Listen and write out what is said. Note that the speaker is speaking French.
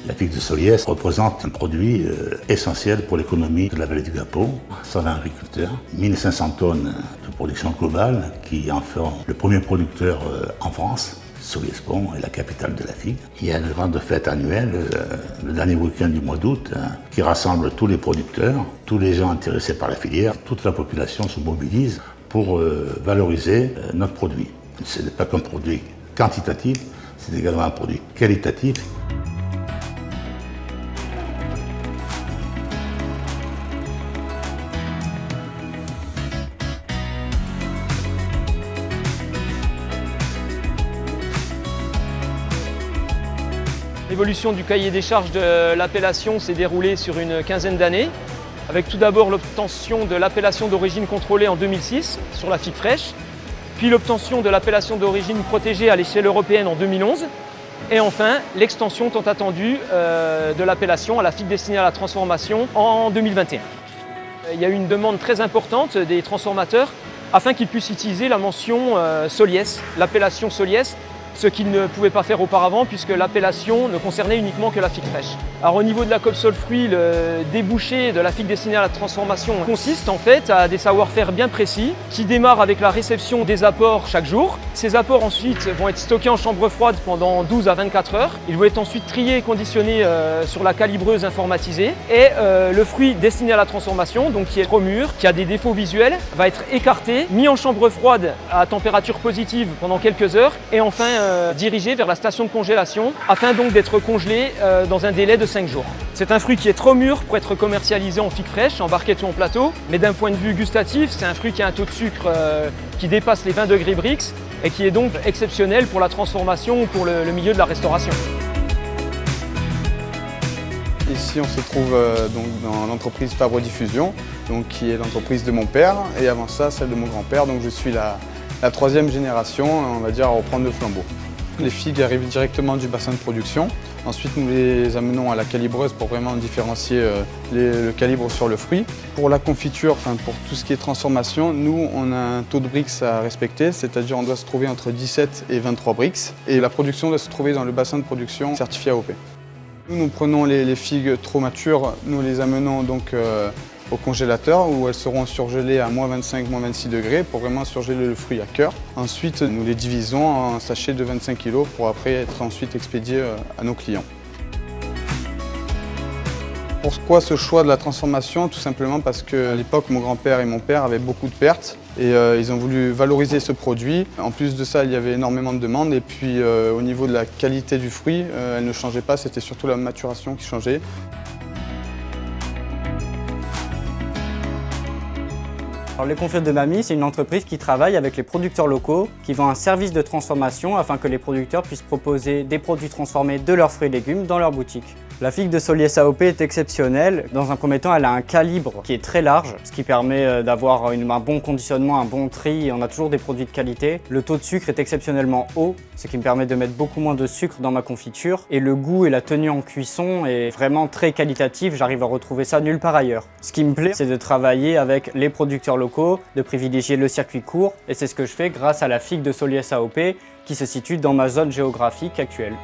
La figue de Soliès représente un produit essentiel pour l'économie de la vallée du Gapon. 120 agriculteurs, 1500 tonnes de production globale qui en font le premier producteur en France. Soliès-Pont est la capitale de la figue. Il y a une grande fête annuelle, le dernier week-end du mois d'août, qui rassemble tous les producteurs, tous les gens intéressés par la filière. Toute la population se mobilise pour valoriser notre produit. Ce n'est pas qu'un produit quantitatif, c'est également un produit qualitatif. L'évolution du cahier des charges de l'appellation s'est déroulée sur une quinzaine d'années, avec tout d'abord l'obtention de l'appellation d'origine contrôlée en 2006 sur la figue fraîche, puis l'obtention de l'appellation d'origine protégée à l'échelle européenne en 2011, et enfin l'extension tant attendue de l'appellation à la figue destinée à la transformation en 2021. Il y a eu une demande très importante des transformateurs afin qu'ils puissent utiliser la mention Soliès, l'appellation Soliès, ce qu'ils ne pouvaient pas faire auparavant puisque l'appellation ne concernait uniquement que la figue fraîche. Alors au niveau de la Copsol fruit, le débouché de la figue destinée à la transformation consiste en fait à des savoir-faire bien précis qui démarrent avec la réception des apports chaque jour. Ces apports ensuite vont être stockés en chambre froide pendant 12 à 24 heures. Ils vont être ensuite triés et conditionnés sur la calibreuse informatisée et le fruit destiné à la transformation, donc qui est trop mûr, qui a des défauts visuels, va être écarté, mis en chambre froide à température positive pendant quelques heures et enfin dirigé vers la station de congélation afin donc d'être congelé dans un délai de 5 jours. C'est un fruit qui est trop mûr pour être commercialisé en figue fraîche, en barquette ou en plateau, mais d'un point de vue gustatif, c'est un fruit qui a un taux de sucre qui dépasse les 20 degrés Brix et qui est donc exceptionnel pour la transformation ou pour le milieu de la restauration. Ici, on se trouve donc dans l'entreprise Fabre Diffusion, donc qui est l'entreprise de mon père, et avant ça, celle de mon grand-père. Donc je suis la troisième génération, on va dire, à reprendre le flambeau. Les figues arrivent directement du bassin de production. Ensuite, nous les amenons à la calibreuse pour vraiment différencier le calibre sur le fruit. Pour la confiture, pour tout ce qui est transformation, nous, on a un taux de Brix à respecter, c'est-à-dire on doit se trouver entre 17 et 23 Brix. Et la production doit se trouver dans le bassin de production certifié AOP. Nous prenons les figues trop matures, nous les amenons donc au congélateur où elles seront surgelées à -25, -26 degrés pour vraiment surgeler le fruit à cœur. Ensuite, nous les divisons en sachets de 25 kg pour après être ensuite expédiés à nos clients. Pourquoi ce choix de la transformation? Tout simplement parce qu'à l'époque, mon grand-père et mon père avaient beaucoup de pertes et ils ont voulu valoriser ce produit. En plus de ça, il y avait énormément de demandes et puis au niveau de la qualité du fruit, elle ne changeait pas, c'était surtout la maturation qui changeait. Alors, les Confitures de Mamie, c'est une entreprise qui travaille avec les producteurs locaux, qui vend un service de transformation afin que les producteurs puissent proposer des produits transformés de leurs fruits et légumes dans leur boutique. La figue de Soliès AOP est exceptionnelle. Dans un premier temps, elle a un calibre qui est très large, ce qui permet d'avoir un bon conditionnement, un bon tri, et on a toujours des produits de qualité. Le taux de sucre est exceptionnellement haut, ce qui me permet de mettre beaucoup moins de sucre dans ma confiture. Et le goût et la tenue en cuisson est vraiment très qualitatif, j'arrive à retrouver ça nulle part ailleurs. Ce qui me plaît, c'est de travailler avec les producteurs locaux, de privilégier le circuit court, et c'est ce que je fais grâce à la figue de Soliès AOP qui se situe dans ma zone géographique actuelle.